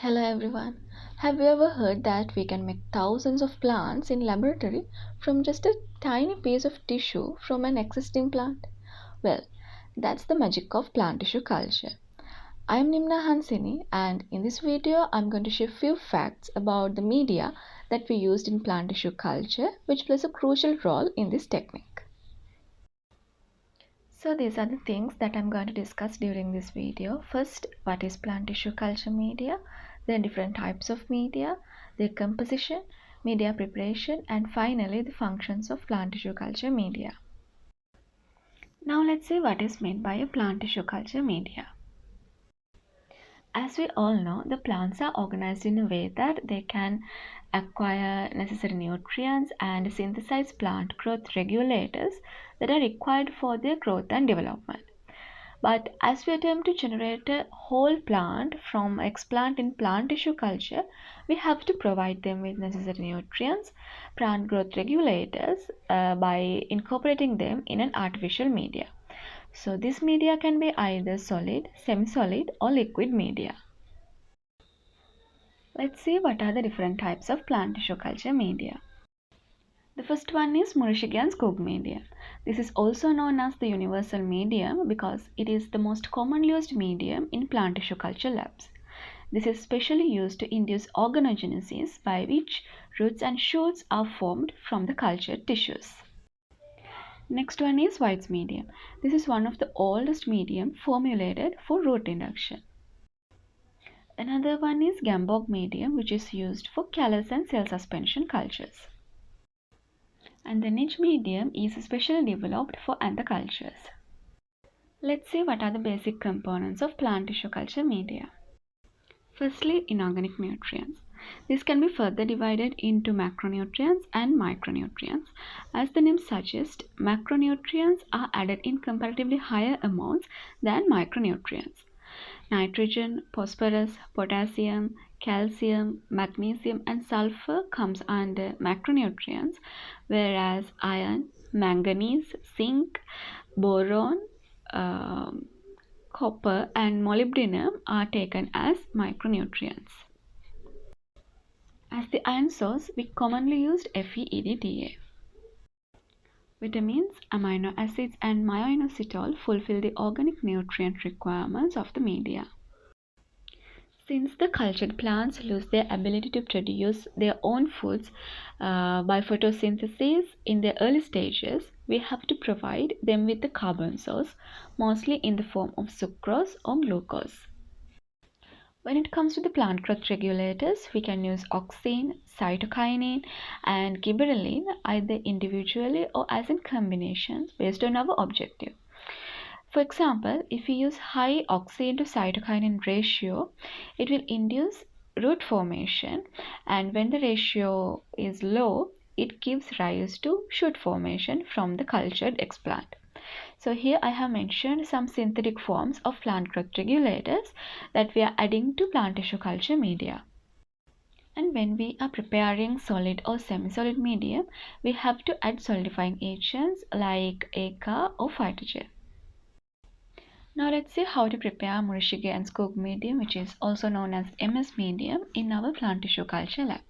Hello everyone. Have you ever heard that we can make thousands of plants in laboratory from just a tiny piece of tissue from an existing plant? Well, that's the magic of plant tissue culture. I am Nimna Hansini and in this video I'm going to share few facts about the media that we used in plant tissue culture which plays a crucial role in this technique. So these are the things that I'm going to discuss during this video. First, what is plant tissue culture media? Then different types of media, their composition, media preparation, and finally the functions of plant tissue culture media. Now let's see what is meant by a plant tissue culture media. As we all know, the plants are organized in a way that they can acquire necessary nutrients and synthesize plant growth regulators that are required for their growth and development. But as we attempt to generate a whole plant from explant in plant tissue culture, we have to provide them with necessary nutrients, plant growth regulators by incorporating them in an artificial media. So this media can be either solid, semi-solid or liquid media. Let's see what are the different types of plant tissue culture media. The first one is Murashige and Skoog medium. This is also known as the universal medium because it is the most commonly used medium in plant tissue culture labs. This is specially used to induce organogenesis by which roots and shoots are formed from the cultured tissues. Next one is White's medium. This is one of the oldest medium formulated for root induction. Another one is Gamboge medium, which is used for callus and cell suspension cultures. And the niche medium is specially developed for anthocultures. Let's see what are the basic components of plant tissue culture media. Firstly, inorganic nutrients. This can be further divided into macronutrients and micronutrients. As the name suggests, macronutrients are added in comparatively higher amounts than micronutrients. Nitrogen, phosphorus, potassium, calcium, magnesium and sulfur comes under macronutrients, whereas iron, manganese, zinc, boron, copper and molybdenum are taken as micronutrients. As the iron source, we commonly used FeEDTA. Vitamins, amino acids and myoinositol fulfill the organic nutrient requirements of the media. Since the cultured plants lose their ability to produce their own foods by photosynthesis in their early stages, we have to provide them with the carbon source, mostly in the form of sucrose or glucose. When it comes to the plant growth regulators, we can use auxin, cytokinin, and gibberellin either individually or as in combination based on our objective. For example, if we use high auxin to cytokinin ratio, it will induce root formation, and when the ratio is low, it gives rise to shoot formation from the cultured explant. So here I have mentioned some synthetic forms of plant growth regulators that we are adding to plant tissue culture media. And when we are preparing solid or semi-solid medium, we have to add solidifying agents like agar or phytogen. Now let's see how to prepare Murashige and Skoog medium, which is also known as MS medium, in our plant tissue culture lab.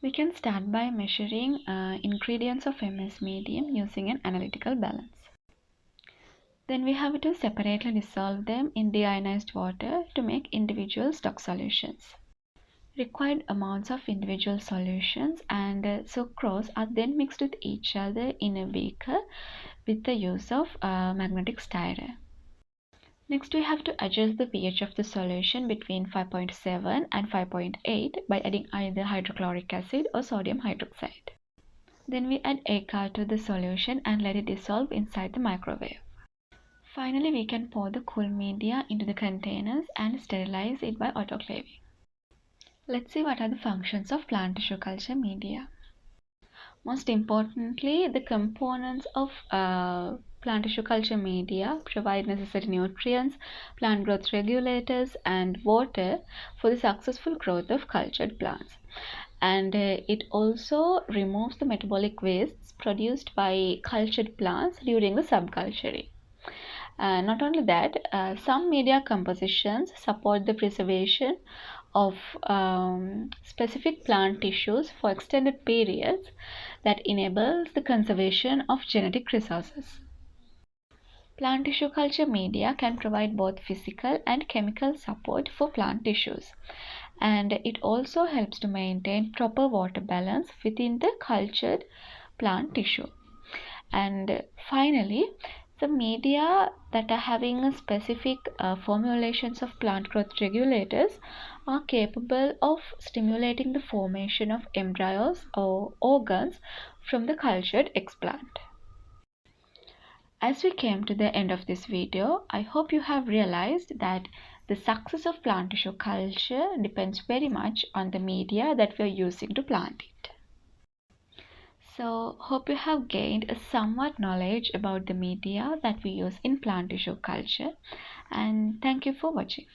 We can start by measuring ingredients of MS medium using an analytical balance. Then we have to separately dissolve them in deionized water to make individual stock solutions. Required amounts of individual solutions and sucrose are then mixed with each other in a beaker with the use of magnetic stirrer. Next, we have to adjust the pH of the solution between 5.7 and 5.8 by adding either hydrochloric acid or sodium hydroxide. Then we add agar to the solution and let it dissolve inside the microwave. Finally, we can pour the cool media into the containers and sterilize it by autoclaving. Let's see what are the functions of plant tissue culture media. Most importantly, the components of plant tissue culture media provide necessary nutrients, plant growth regulators, and water for the successful growth of cultured plants. And it also removes the metabolic wastes produced by cultured plants during the subculturing. Not only that, some media compositions support the preservation of specific plant tissues for extended periods that enables the conservation of genetic resources. Plant tissue culture media can provide both physical and chemical support for plant tissues, and it also helps to maintain proper water balance within the cultured plant tissue. And finally, the media that are having a specific formulations of plant growth regulators are capable of stimulating the formation of embryos or organs from the cultured explant. As we came to the end of this video, I hope you have realized that the success of plant tissue culture depends very much on the media that we are using to plant it. So, hope you have gained a somewhat knowledge about the media that we use in plant tissue culture, and thank you for watching.